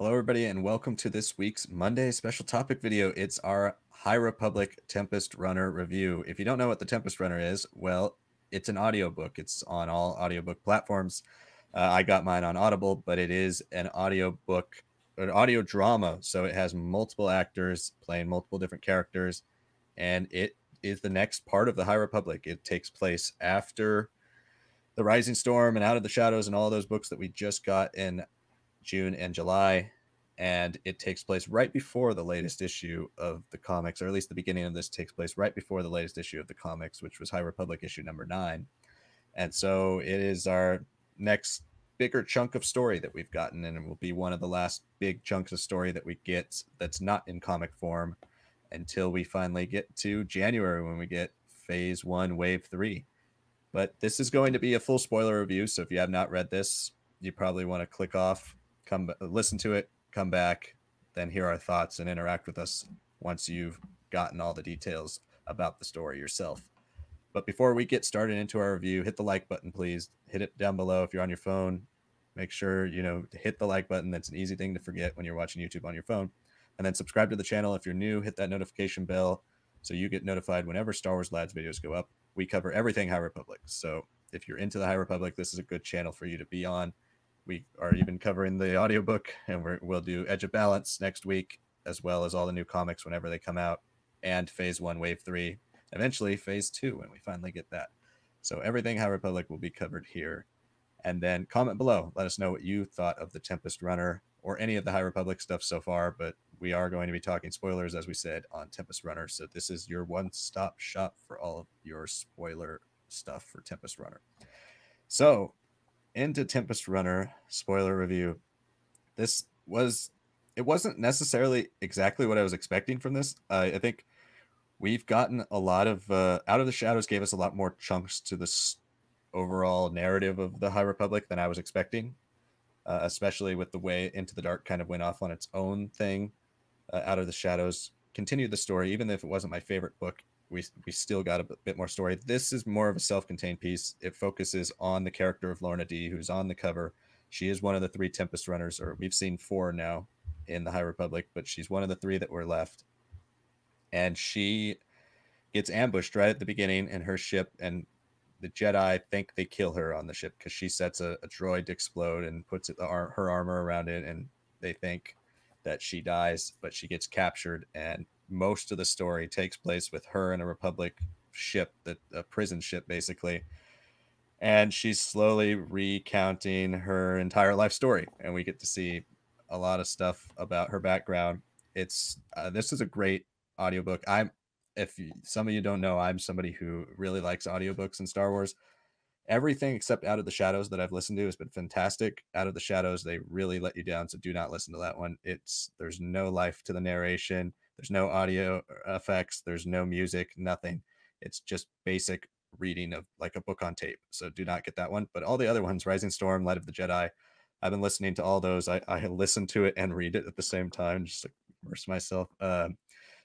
Hello, everybody, and welcome to this week's Monday special topic video. It's our High Republic Tempest Runner review. If you don't know what the Tempest Runner is, well, it's an audiobook. It's on all audiobook platforms. I got mine on Audible, but it is an audiobook, an audio drama. So it has multiple actors playing multiple different characters, and it is the next part of the High Republic. It takes place after the Rising Storm and Out of the Shadows and all those books that we just got in June and July, and it takes place right before the latest issue of the comics, or at least the beginning of this takes place right before the latest issue of the comics, which was High Republic issue number 9. And so it is our next bigger chunk of story that we've gotten, and it will be one of the last big chunks of story that we get that's not in comic form until we finally get to January when we get Phase 1, Wave 3. But this is going to be a full spoiler review, so if you have not read this, you probably want to click off, come listen to it, come back, then hear our thoughts and interact with us once you've gotten all the details about the story yourself. But before we get started into our review, hit the like button, please. Hit it down below if you're on your phone. Make sure, to hit the like button. That's an easy thing to forget when you're watching YouTube on your phone. And then subscribe to the channel if you're new. Hit that notification bell so you get notified whenever Star Wars Lads videos go up. We cover everything High Republic. So if you're into the High Republic, this is a good channel for you to be on. We are even covering the audiobook, and we'll do Edge of Balance next week, as well as all the new comics whenever they come out, and Phase 1, Wave 3, eventually Phase 2 when we finally get that. So everything High Republic will be covered here. And then comment below. Let us know what you thought of the Tempest Runner or any of the High Republic stuff so far, but we are going to be talking spoilers, as we said, on Tempest Runner. So this is your one-stop shop for all of your spoiler stuff for Tempest Runner. So into Tempest Runner spoiler review. It wasn't necessarily exactly what I was expecting from this. I think we've gotten a lot of Out of the Shadows gave us a lot more chunks to this overall narrative of the High Republic than I was expecting, especially with the way Into the Dark kind of went off on its own thing. Out of the Shadows continued the story, even if it wasn't my favorite book. We still got a bit more story. This is more of a self-contained piece. It focuses on the character of Lorna D, who's on the cover. She is one of the 3 Tempest Runners, or we've seen 4 now in the High Republic, but she's one of the 3 that were left. And she gets ambushed right at the beginning in her ship, and the Jedi think they kill her on the ship because she sets a droid to explode and puts her armor around it, and they think that she dies, but she gets captured, and most of the story takes place with her in a Republic ship, a prison ship basically, and she's slowly recounting her entire life story, and we get to see a lot of stuff about her background. This is a great audiobook. Some of you don't know, I'm somebody who really likes audiobooks in Star Wars. Everything except Out of the Shadows that I've listened to has been fantastic. Out of the Shadows, they really let you down, so do not listen to that one. There's no life to the narration. There's no audio effects. There's no music, nothing. It's just basic reading of like a book on tape. So do not get that one. But all the other ones, Rising Storm, Light of the Jedi, I've been listening to all those. I listen to it and read it at the same time, just to immerse myself.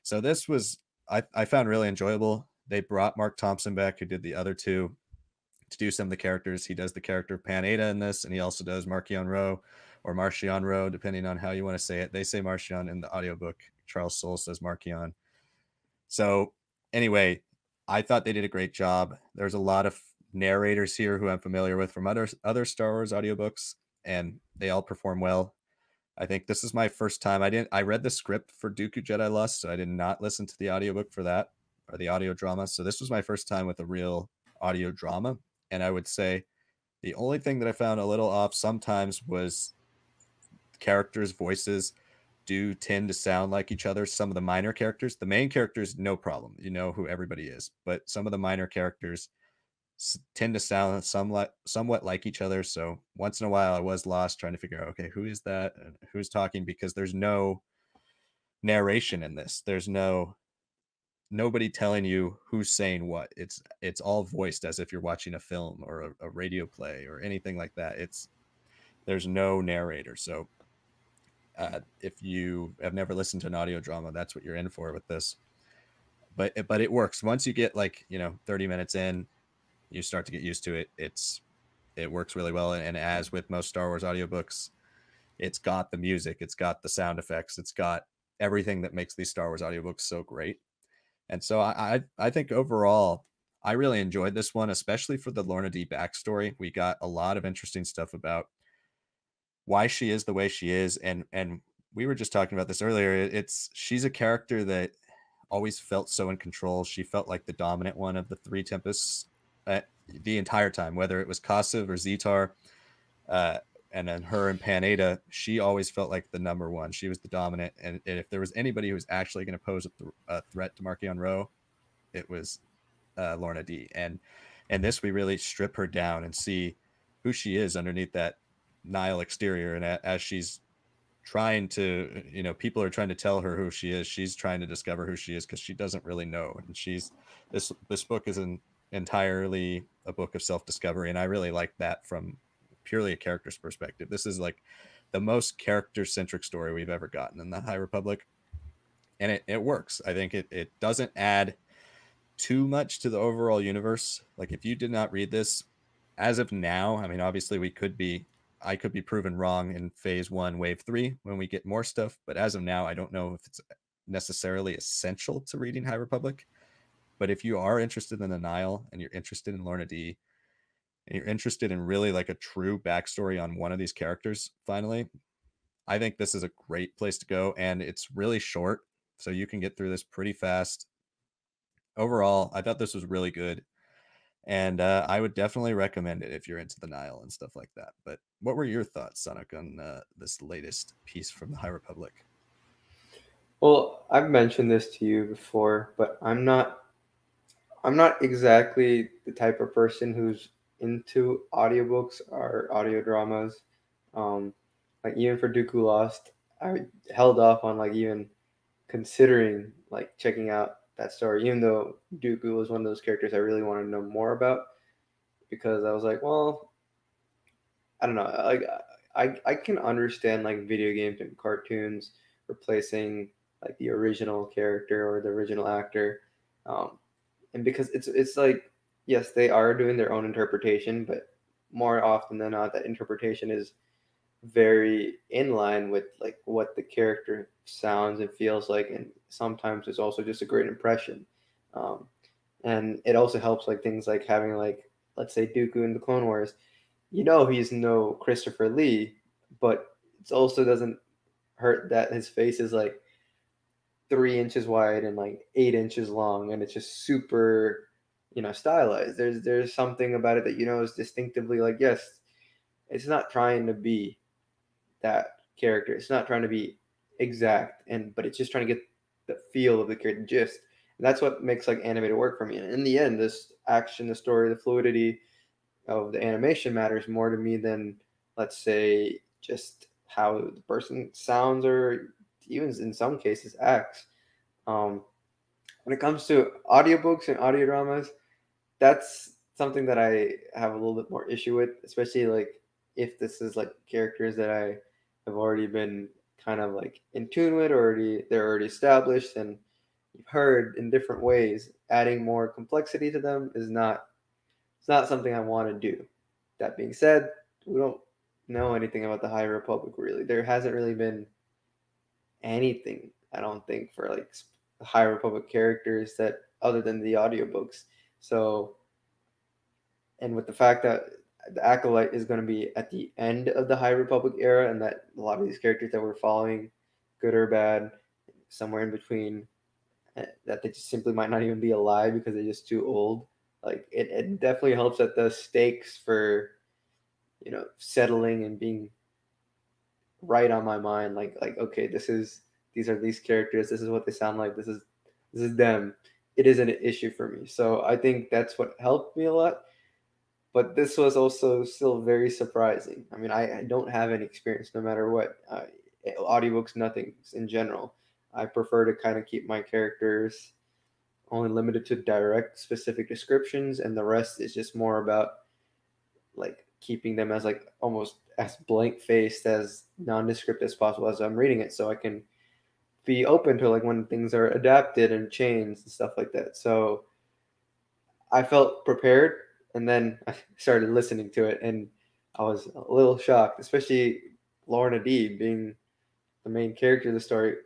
So this was, I found really enjoyable. They brought Mark Thompson back, who did the other 2, to do some of the characters. He does the character of Pan Ada in this, and he also does Marchion Ro, or Marchion Ro, depending on how you want to say it. They say Marchion in the audiobook. Charles Soule says Marchion. So anyway, I thought they did a great job. There's a lot of narrators here who I'm familiar with from other Star Wars audiobooks, and they all perform well. I think this is my first time. I read the script for Dooku Jedi Lust, so I did not listen to the audiobook for that, or the audio drama. So this was my first time with a real audio drama. And I would say the only thing that I found a little off sometimes was characters' voices do tend to sound like each other. Some of the minor characters, the main characters, no problem. You know who everybody is. But some of the minor characters tend to sound somewhat like each other. So once in a while I was lost trying to figure out, okay, who is that and who's talking, because there's no narration in this. There's nobody telling you who's saying what. It's all voiced as if you're watching a film or a radio play or anything like that. There's no narrator. So if you have never listened to an audio drama, that's what you're in for with this. But it works. Once you get 30 minutes in, you start to get used to it. It works really well. And as with most Star Wars audiobooks, It's got the music, it's got the sound effects, it's got everything that makes these Star Wars audiobooks so great. And so I think overall, I really enjoyed this one, especially for the Lorna D backstory. We got a lot of interesting stuff about why she is the way she is, and we were just talking about this earlier. She's a character that always felt so in control. She felt like the dominant one of the three Tempests the entire time, whether it was Kassav or Zetar, and then her and Panada. She always felt like the number one. She was the dominant, and if there was anybody who was actually going to pose a threat to Marchion Ro, it was Lorna D. And this, we really strip her down and see who she is underneath that Nihil exterior. And as she's trying to, people are trying to tell her who she is, she's trying to discover who she is, because she doesn't really know. And this book is entirely a book of self-discovery, and I really like that from purely a character's perspective. This is like the most character-centric story we've ever gotten in the High Republic, and it works. I think it doesn't add too much to the overall universe. Like, if you did not read this, as of now, I mean, obviously I could be proven wrong in phase 1, wave 3, when we get more stuff, but as of now, I don't know if it's necessarily essential to reading High Republic. But if you are interested in the Nile, and you're interested in Lorna D, and you're interested in really like a true backstory on one of these characters, finally, I think this is a great place to go. And it's really short, so you can get through this pretty fast. Overall, I thought this was really good, and I would definitely recommend it if you're into the Nile and stuff like that. But what were your thoughts, Sanak, on this latest piece from the High Republic? Well, I've mentioned this to you before, but I'm not exactly the type of person who's into audiobooks or audio dramas. Um, like even for Dooku Lost, I held off on like even considering like checking out that story, even though Dooku was one of those characters I really wanted to know more about, because I was like, well, I don't know, like I can understand like video games and cartoons replacing like the original character or the original actor, um, and because it's like, yes, they are doing their own interpretation, but more often than not, that interpretation is very in line with like what the character sounds and feels like, and sometimes it's also just a great impression. um, and it also helps like things like having like, let's say, Dooku in the Clone Wars. He's no Christopher Lee, but it also doesn't hurt that his face is like 3 inches wide and like 8 inches long, and it's just super, stylized. There's something about it that is distinctively like, yes, it's not trying to be that character. It's not trying to be exact, but it's just trying to get the feel of the character gist. And that's what makes like animated work for me. And in the end, this action, the story, the fluidity of the animation matters more to me than, let's say, just how the person sounds or even in some cases acts. Um, when it comes to audiobooks and audio dramas, that's something that I have a little bit more issue with, especially like if this is like characters that I have already been kind of like in tune with, they're already established and you've heard in different ways. Adding more complexity to them is not, it's not something I want to do. That being said, we don't know anything about the High Republic really. There hasn't really been anything, I don't think, for like High Republic characters that other than the audiobooks. So, and with the fact that the Acolyte is going to be at the end of the High Republic era, and that a lot of these characters that we're following, good or bad, somewhere in between, that they just simply might not even be alive because they're just too old. Like it definitely helps that the stakes for settling and being right on my mind. Like okay, these are these characters. This is what they sound like. This is them. It is an issue for me. So I think that's what helped me a lot. But this was also still very surprising. I mean, I don't have any experience, no matter what. Audiobooks, nothing in general. I prefer to kind of keep my characters only limited to direct, specific descriptions, and the rest is just more about like keeping them as like almost as blank faced, as nondescript as possible as I'm reading it, so I can be open to like when things are adapted and changed and stuff like that. So I felt prepared, and then I started listening to it, and I was a little shocked, especially Lorna D being the main character of the story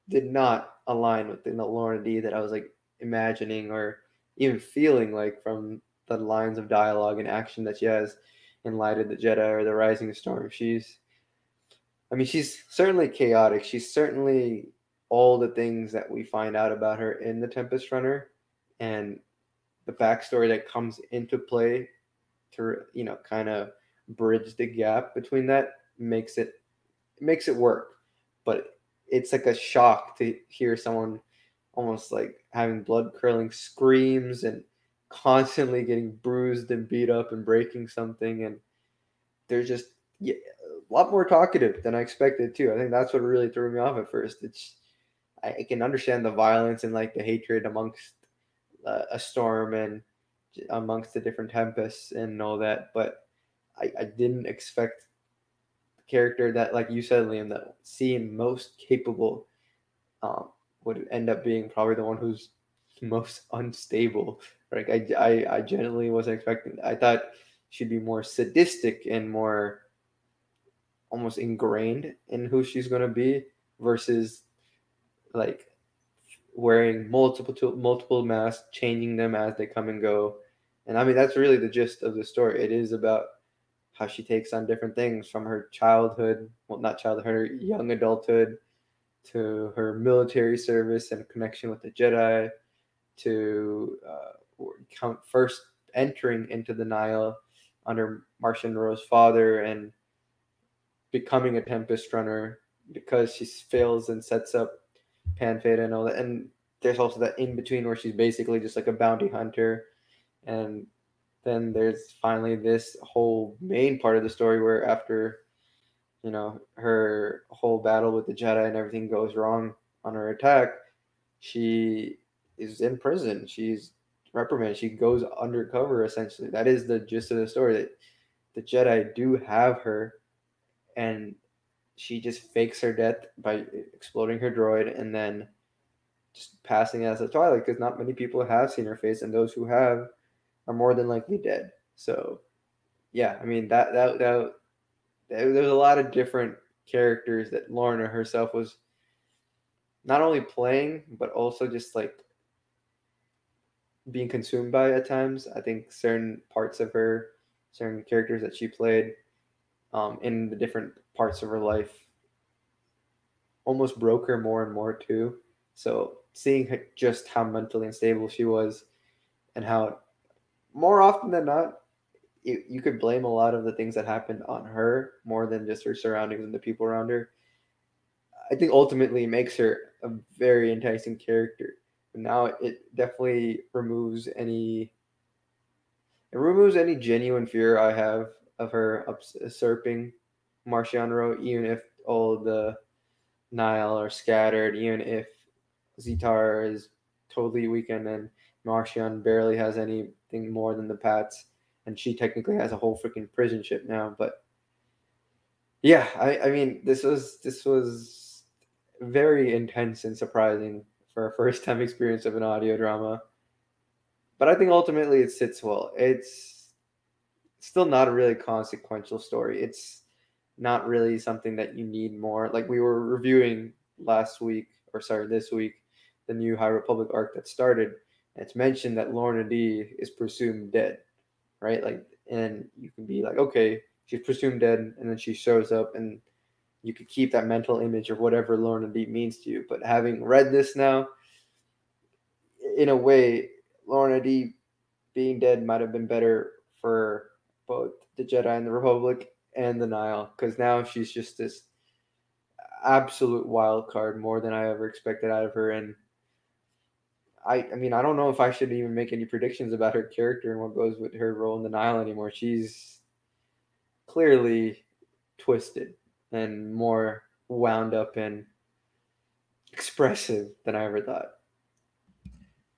did not align with the Lorna D that I was like imagining or even feeling like from the lines of dialogue and action that she has in Light of the Jedi or The Rising Storm. I mean, she's certainly chaotic. She's certainly all the things that we find out about her in the Tempest Runner, and the backstory that comes into play to kind of bridge the gap between that makes it work. But it's like a shock to hear someone almost like having blood curdling screams and constantly getting bruised and beat up and breaking something, and they're just, yeah, a lot more talkative than I expected too. I think that's what really threw me off at first. I can understand the violence and like the hatred amongst a storm and amongst the different tempests and all that, but I didn't expect the character that, like you said, Liam, that seemed most capable um, would end up being probably the one who's most unstable. Like I genuinely wasn't expecting that. I thought she'd be more sadistic and more almost ingrained in who she's going to be versus like wearing multiple masks, changing them as they come and go. And I mean that's really the gist of the story. It is about how she takes on different things from her childhood, well not childhood, her young adulthood, to her military service and connection with the Jedi, to first entering into the Nile under Martian Ro's father and becoming a Tempest Runner because she fails and sets up Panfeda and all that. And there's also that in between where she's basically just like a bounty hunter. And then there's finally this whole main part of the story where after her whole battle with the Jedi and everything goes wrong on her attack, she is in prison. She's reprimanded. She goes undercover essentially. That is the gist of the story. That the Jedi do have her, and she just fakes her death by exploding her droid and then just passing as a Twilight because not many people have seen her face, and those who have are more than likely dead. So yeah, I mean that there's a lot of different characters that Lorna herself was not only playing but also just like being consumed by at times. I think certain parts of her, certain characters that she played in the different parts of her life almost broke her more and more too. So seeing just how mentally unstable she was and how more often than not you could blame a lot of the things that happened on her more than just her surroundings and the people around her. I think ultimately makes her a very enticing character. But now it definitely removes any genuine fear I have of her usurping Martian Ro, even if all the Nile are scattered, even if Zitar is totally weakened and Martian barely has anything more than the Pats, and she technically has a whole freaking prison ship now. But yeah, I mean this was very intense and surprising for a first time experience of an audio drama. But I think ultimately it sits well. It's still not a really consequential story. It's not really something that you need more. Like we were reviewing last week, or sorry, this week, the new High Republic arc that started. And it's mentioned that Lorna D is presumed dead, right? Like, and you can be like, okay, she's presumed dead, and then she shows up, and you could keep that mental image of whatever Lorna D means to you. But having read this now, in a way, Lorna D being dead might have been better for both the Jedi and the Republic and the Nile, because now she's just this absolute wild card more than I ever expected out of her. And I mean, I don't know if I should even make any predictions about her character and what goes with her role in the Nile anymore. She's clearly twisted and more wound up and expressive than I ever thought.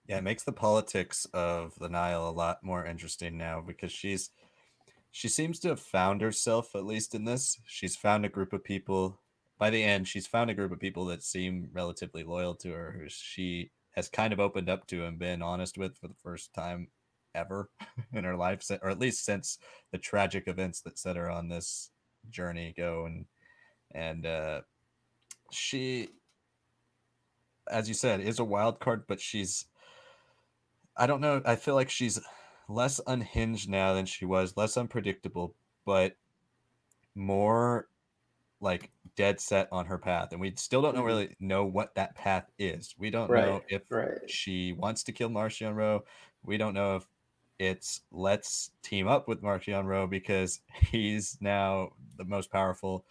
Yeah, it makes the politics of the Nile a lot more interesting now because she seems to have found herself, at least in this. She's found a group of people. By the end, she's found a group of people that seem relatively loyal to her, who she has kind of opened up to and been honest with for the first time ever in her life, or at least since the tragic events that set her on this journey go. And and she, as you said, is a wild card, but she's, I don't know, I feel like she's less unhinged now than she was, less unpredictable, but more like dead set on her path, and we still don't Mhm. really know what that path is. We don't Right, know if right. she wants to kill Marcion Rowe. We don't know if it's let's team up with Marcion Rowe because he's now the most powerful.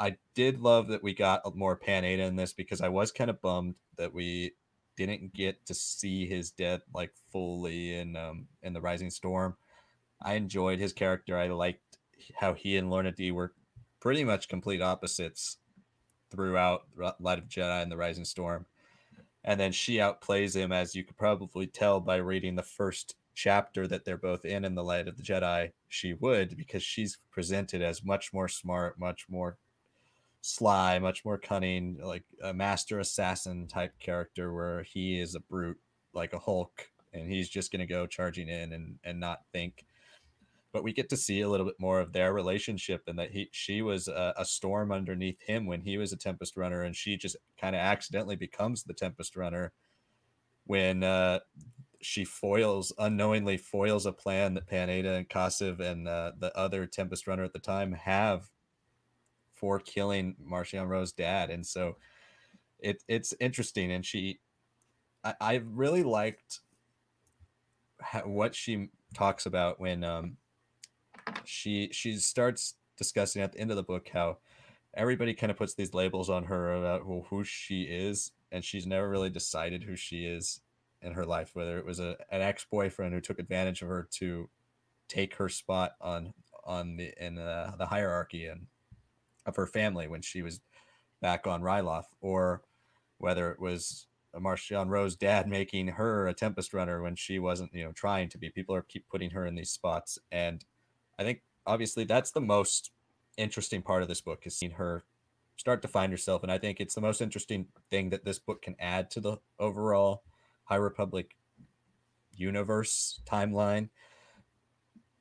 I did love that we got more Pan Ada in this, because I was kind of bummed that we didn't get to see his death like fully in the Rising Storm. I enjoyed his character. I liked how he and Lorna D were pretty much complete opposites throughout Light of Jedi and the Rising Storm. And then she outplays him, as you could probably tell by reading the first chapter that they're both in the Light of the Jedi. She would, because she's presented as much more smart, much more sly, much more cunning, like a master assassin type character, where he is a brute like a Hulk, and he's just going to go charging in and not think. But we get to see a little bit more of their relationship, and that she was a storm underneath him when he was a Tempest Runner, and she just kind of accidentally becomes the Tempest Runner when she unknowingly foils a plan that Panada and Kasiv and the other Tempest Runner at the time have for killing Marcion Rowe's dad. And so it's interesting, and I really liked what she talks about when she starts discussing at the end of the book how everybody kind of puts these labels on her about who she is, and she's never really decided who she is in her life, whether it was an ex-boyfriend who took advantage of her to take her spot on the hierarchy and of her family when she was back on Ryloth, or whether it was Marcion Rowe's dad making her a Tempest Runner when she wasn't, trying to be. People are keep putting her in these spots, and I think obviously that's the most interesting part of this book, is seeing her start to find herself. And I think it's the most interesting thing that this book can add to the overall High Republic universe timeline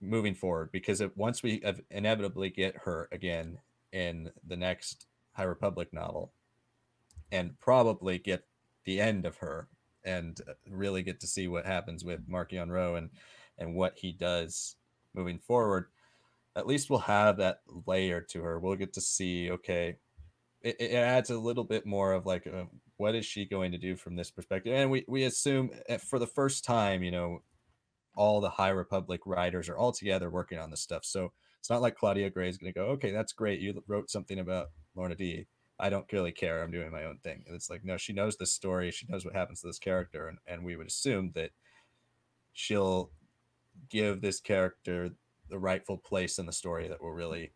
moving forward, because once we inevitably get her again in the next High Republic novel, and probably get the end of her, and really get to see what happens with Marcion Rowe and what he does moving forward, at least we'll have that layer to her. We'll get to see, okay, it adds a little bit more of like, what is she going to do from this perspective? And we assume for the first time, all the High Republic writers are all together working on this stuff. So it's not like Claudia Gray is going to go, okay, that's great. You wrote something about Lorna D. I don't really care. I'm doing my own thing. And it's like, no, she knows this story. She knows what happens to this character. And we would assume that she'll give this character the rightful place in the story that will really,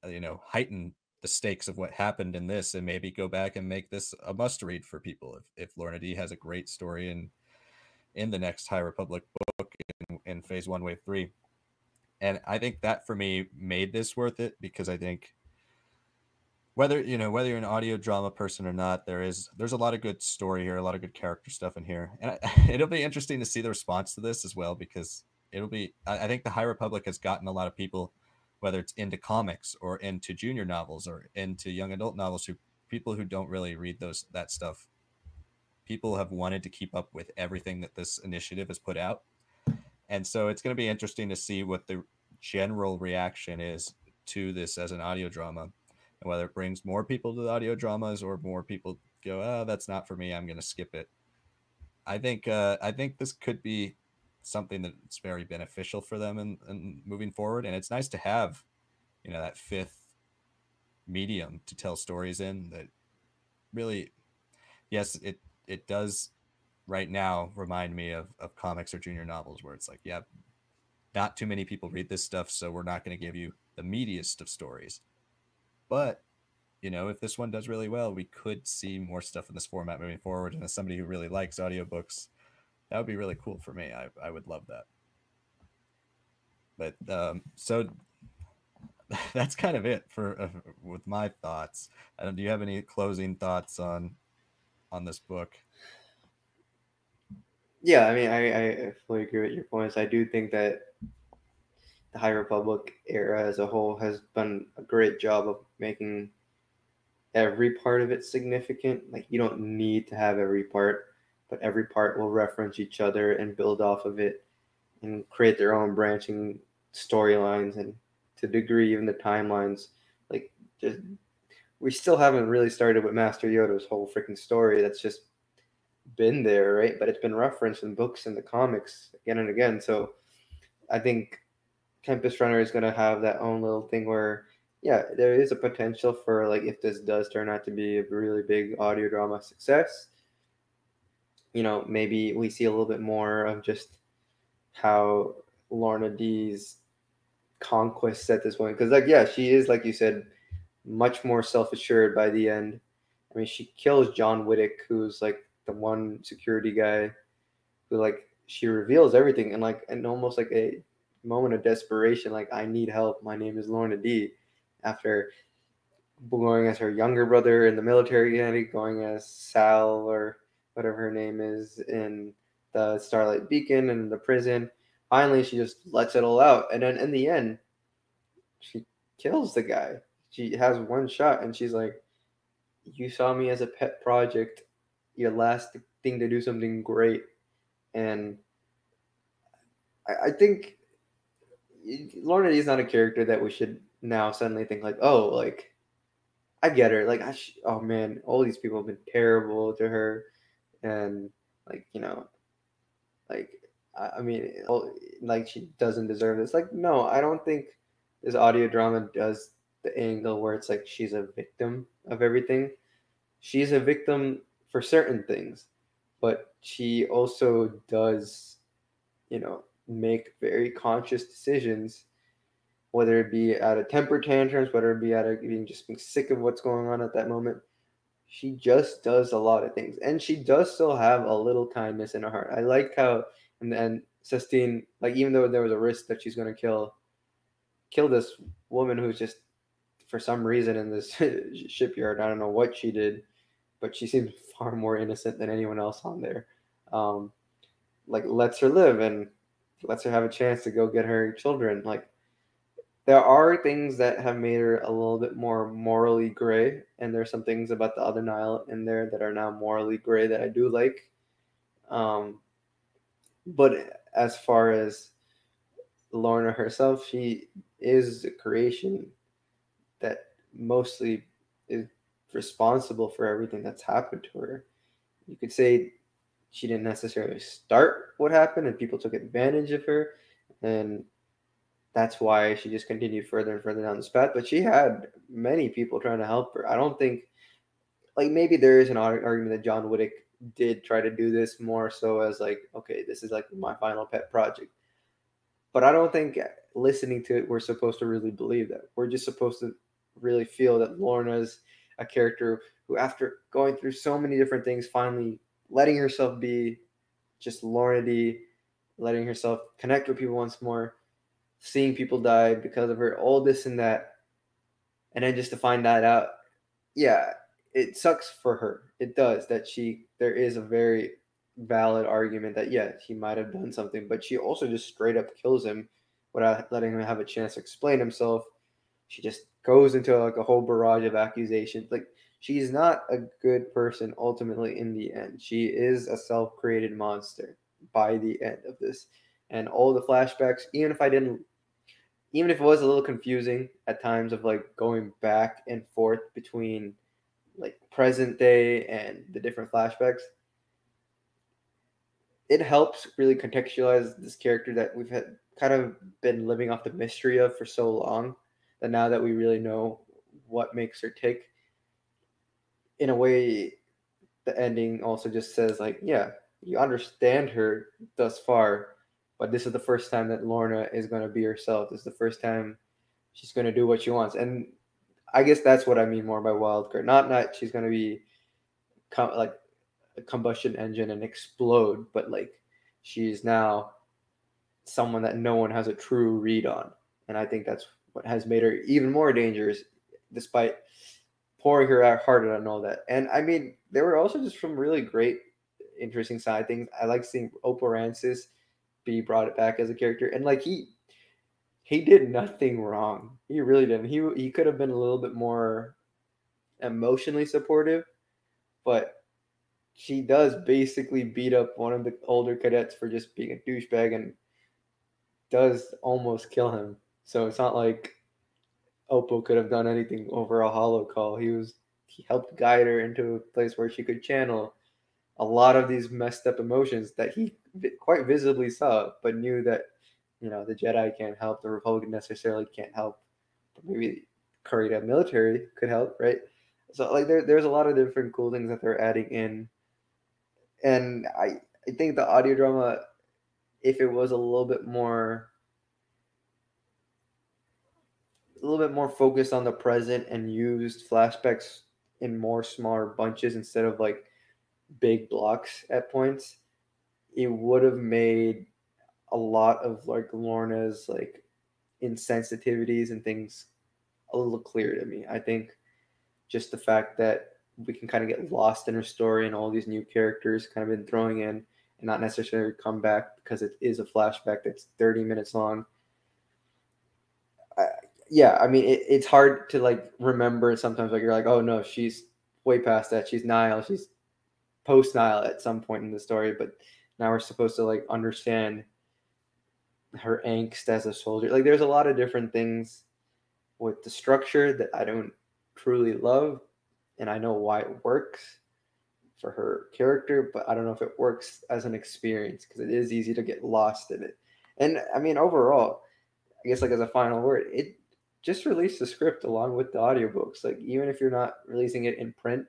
heighten the stakes of what happened in this, and maybe go back and make this a must read for people. If Lorna D has a great story in the next High Republic book in Phase 1, Wave 3. And I think that for me made this worth it, because I think whether you're an audio drama person or not, there's a lot of good story here, a lot of good character stuff in here, and it'll be interesting to see the response to this as well, because I think the High Republic has gotten a lot of people, whether it's into comics or into junior novels or into young adult novels, people who don't really read that stuff. People have wanted to keep up with everything that this initiative has put out, and so it's going to be interesting to see what the general reaction is to this as an audio drama, and whether it brings more people to the audio dramas, or more people go, oh, that's not for me, I'm going to skip it. I think this could be something that's very beneficial for them and moving forward. And it's nice to have, that fifth medium to tell stories in, that really, yes, it does right now remind me of comics or junior novels, where it's like, yeah, not too many people read this stuff, so we're not going to give you the meatiest of stories. But, if this one does really well, we could see more stuff in this format moving forward. And as somebody who really likes audiobooks, that would be really cool for me. I would love that. But so that's kind of it for with my thoughts. Do you have any closing thoughts on this book? Yeah, I mean, I fully agree with your points. I do think that the High Republic era as a whole has done a great job of making every part of it significant. Like, you don't need to have every part, but every part will reference each other and build off of it and create their own branching storylines, and to a degree even the timelines. Like, just, we still haven't really started with Master Yoda's whole freaking story. That's just been there, right? But it's been referenced in books and the comics again and again. So I think Tempest Runner is going to have that own little thing where, yeah, there is a potential for, like, if this does turn out to be a really big audio drama success, maybe we see a little bit more of just how Lorna D's conquest at this point. Because, like, yeah, she is, like you said, much more self-assured by the end. I mean, she kills John Whittick, who's like the one security guy who, like, she reveals everything, and like, and almost like a moment of desperation, like, I need help. My name is Lorna D. After going as her younger brother in the military, going as Sal or whatever her name is in the Starlight Beacon and the prison, finally she just lets it all out, and then in the end, she kills the guy. She has one shot, and she's like, "You saw me as a pet project, your last thing to do something great." And I think Lorna D is not a character that we should now suddenly think like, oh, like, I get her. Like, oh man, all these people have been terrible to her, and like, like, I mean, like, she doesn't deserve this. Like, no, I don't think this audio drama does the angle where it's like she's a victim of everything. She's a victim for certain things, but she also does, make very conscious decisions, whether it be out of temper tantrums, whether it be out of being sick of what's going on at that moment. She just does a lot of things, and she does still have a little kindness in her heart. I like how, and then Sistine, like, even though there was a risk that she's going to kill this woman who's just for some reason in this shipyard. I don't know what she did, but she seems far more innocent than anyone else on there. Um, like, lets her live and lets her have a chance to go get her children. Like, there are things that have made her a little bit more morally gray, and there's some things about the other Nile in there that are now morally gray that I do like. Um, but as far as Lorna herself, she is a creation that mostly is responsible for everything that's happened to her. You could say she didn't necessarily start what happened, and people took advantage of her, and that's why she just continued further and further down this path. But she had many people trying to help her. I don't think, like, maybe there is an argument that John Whittick did try to do this more so as like, okay, this is like my final pet project. But I don't think listening to it, we're supposed to really believe that. We're just supposed to really feel that Lorna's a character who, after going through so many different things, finally letting herself be just Lorna D, letting herself connect with people once more, seeing people die because of her, all this and that, and then just to find that out, yeah, it sucks for her. It does. There is a very valid argument that, yeah, he might have done something, but she also just straight up kills him without letting him have a chance to explain himself. She just goes into like a whole barrage of accusations. Like, she's not a good person ultimately in the end. She is a self-created monster by the end of this. And all the flashbacks, even if it was a little confusing at times of like going back and forth between like present day and the different flashbacks, it helps really contextualize this character that we've had kind of been living off the mystery of for so long, that now that we really know what makes her tick, in a way, the ending also just says like, yeah, you understand her thus far, but this is the first time that Lorna is going to be herself. This is the first time she's going to do what she wants. And I guess that's what I mean more by wild card. Not she's going to be like a combustion engine and explode, but like, she's now someone that no one has a true read on. And I think that's what has made her even more dangerous, despite pouring her heart out and all that. And I mean, there were also just some really great, interesting side things. I like seeing Opal Rancis be brought back as a character, and like, he did nothing wrong. He really didn't. He could have been a little bit more emotionally supportive, but she does basically beat up one of the older cadets for just being a douchebag and does almost kill him. So it's not like Oppo could have done anything over a hollow call. He helped guide her into a place where she could channel a lot of these messed up emotions that he quite visibly saw, but knew that the Jedi can't help, the Republic necessarily can't help, but maybe Korea military could help, right? So like there's a lot of different cool things that they're adding in, and I think the audio drama, if it was a little bit more focused on the present and used flashbacks in more smaller bunches instead of like big blocks at points, it would have made a lot of like Lorna's like insensitivities and things a little clearer to me. I think just the fact that we can kind of get lost in her story and all these new characters kind of been throwing in and not necessarily come back because it is a flashback that's 30 minutes long. Yeah, I mean, it's hard to like remember sometimes. Like you're like, oh no, she's way past that. She's Nile. She's post Nile at some point in the story, but now we're supposed to like understand her angst as a soldier. Like there's a lot of different things with the structure that I don't truly love, and I know why it works for her character, but I don't know if it works as an experience because it is easy to get lost in it. And I mean, overall, I guess like as a final word, it just release the script along with the audiobooks. Like even if you're not releasing it in print,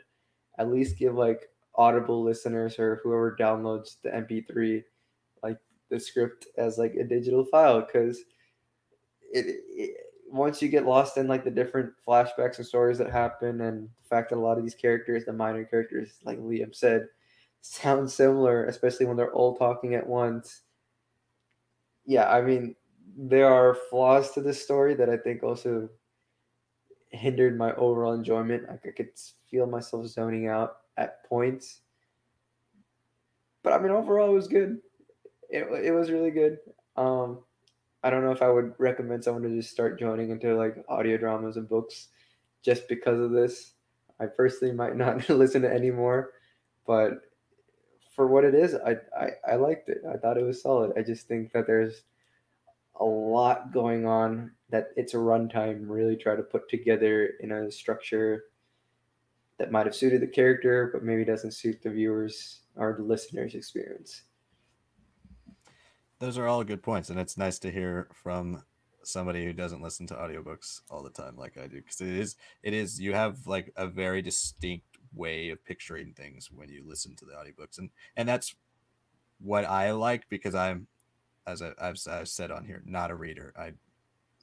at least give like Audible listeners or whoever downloads the MP3 like the script as like a digital file because it once you get lost in like the different flashbacks and stories that happen and the fact that a lot of these characters, the minor characters, like Liam said, sound similar, especially when they're all talking at once. Yeah, I mean, there are flaws to this story that I think also hindered my overall enjoyment. Like I could feel myself zoning out at points. But I mean, overall, it was good. It was really good. Um, I don't know if I would recommend someone to just start joining into like audio dramas and books just because of this. I personally might not listen to any more, but for what it is, I liked it. I thought it was solid. I just think that there's a lot going on that its runtime really tried to put together in a structure that might have suited the character, but maybe doesn't suit the viewers or the listener's experience. Those are all good points, and it's nice to hear from somebody who doesn't listen to audiobooks all the time like I do, because it is you have like a very distinct way of picturing things when you listen to the audiobooks, and that's what I like because I'm, as I've said on here, not a reader. I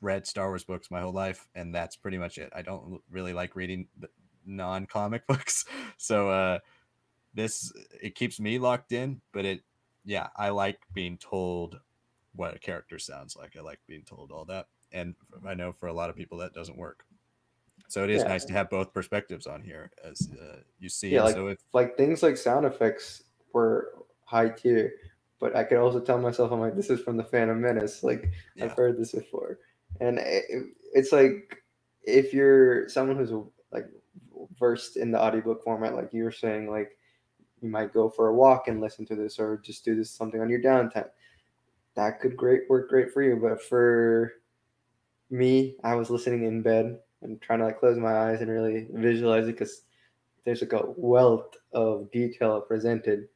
read Star Wars books my whole life, and that's pretty much it. I don't really like reading non-comic books, so this, it keeps me locked in, but yeah, I like being told what a character sounds like. I like being told all that, and I know for a lot of people that doesn't work. So it is Yeah, nice to have both perspectives on here, as you see. yeah, And so if like things like sound effects were high tier, but I could also tell myself I'm like, this is from the Phantom Menace. Like I've yeah, heard this before, and it's like if you're someone who's like versed in the audiobook format, like you were saying, like you might go for a walk and listen to this, or just do this something on your downtime. That could work great for you, but for me, I was listening in bed and trying to like close my eyes and really visualize it because there's like a wealth of detail presented,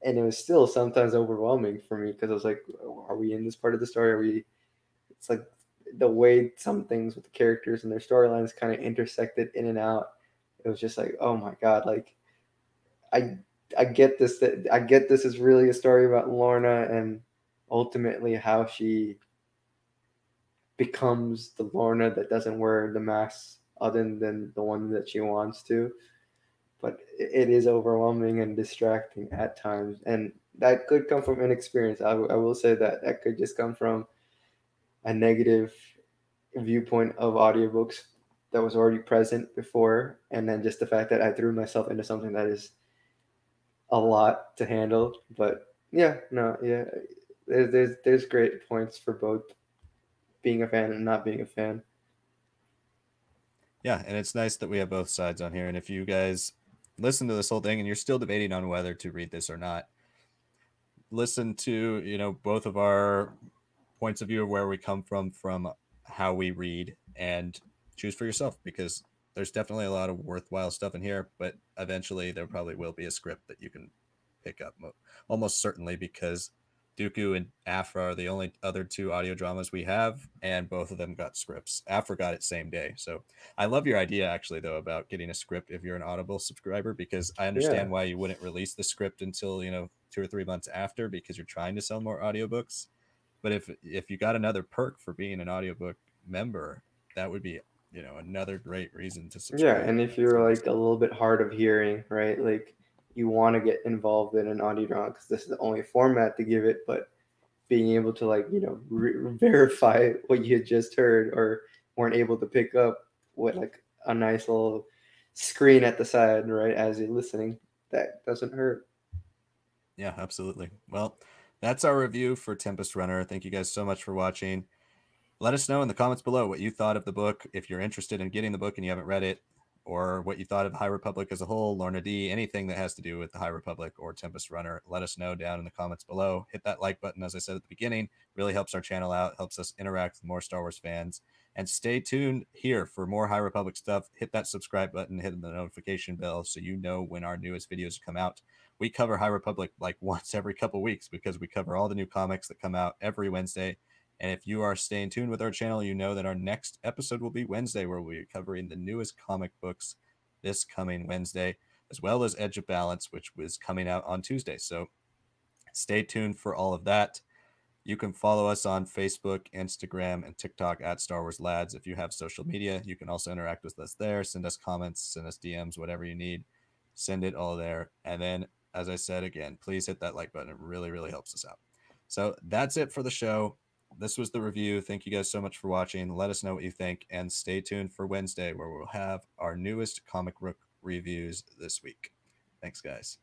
and it was still sometimes overwhelming for me because I was like, are we in this part of the story? Are we? It's like the way some things with the characters and their storylines kind of intersected in and out. It was just like, oh my god, like I I get this, that I get this is really a story about Lorna and ultimately how she becomes the Lorna that doesn't wear the mask other than the one that she wants to. But it is overwhelming and distracting at times, and that could come from inexperience. I will say that that could just come from a negative viewpoint of audiobooks that was already present before, and then just the fact that I threw myself into something that is a lot to handle. But yeah, no, yeah, there's great points for both being a fan and not being a fan. Yeah, and it's nice that we have both sides on here. And if you guys listen to this whole thing and you're still debating on whether to read this or not, listen to, you know, both of our points of view of where we come from how we read, and choose for yourself, because there's definitely a lot of worthwhile stuff in here, but eventually there probably will be a script that you can pick up, almost certainly, because Dooku and Afra are the only other two audio dramas we have, and both of them got scripts. Afra got it same day. So I love your idea, actually, though, about getting a script if you're an Audible subscriber, because I Yeah. understand why you wouldn't release the script until, you know, 2 or 3 months after, because you're trying to sell more audiobooks. But if you got another perk for being an audiobook member, that would be, you know, another great reason to Yeah, subscribe. and if you're like a little bit hard of hearing, right? Like you want to get involved in an audio drama because this is the only format to give it, but being able to like verify what you had just heard or weren't able to pick up with like a nice little screen at the side, right, as you're listening, that doesn't hurt. Yeah, absolutely. Well, that's our review for Tempest Runner. Thank you guys so much for watching. Let us know in the comments below what you thought of the book, if you're interested in getting the book and you haven't read it, or what you thought of High Republic as a whole, Lorna D, anything that has to do with the High Republic or Tempest Runner. Let us know down in the comments below. Hit that like button, as I said at the beginning. Really helps our channel out, helps us interact with more Star Wars fans. And stay tuned here for more High Republic stuff. Hit that subscribe button, hit the notification bell so you know when our newest videos come out. We cover High Republic like once every couple weeks, because we cover all the new comics that come out every Wednesday. And if you are staying tuned with our channel, you know that our next episode will be Wednesday, where we'll be covering the newest comic books this coming Wednesday, as well as Edge of Balance, which was coming out on Tuesday. So stay tuned for all of that. You can follow us on Facebook, Instagram, and TikTok at Star Wars Lads. If you have social media, you can also interact with us there. Send us comments, send us DMs, whatever you need. Send it all there. And then, as I said again, please hit that like button. It really, really helps us out. So that's it for the show. This was the review. Thank you guys so much for watching. Let us know what you think, and stay tuned for Wednesday, where we'll have our newest comic book reviews this week. Thanks, guys.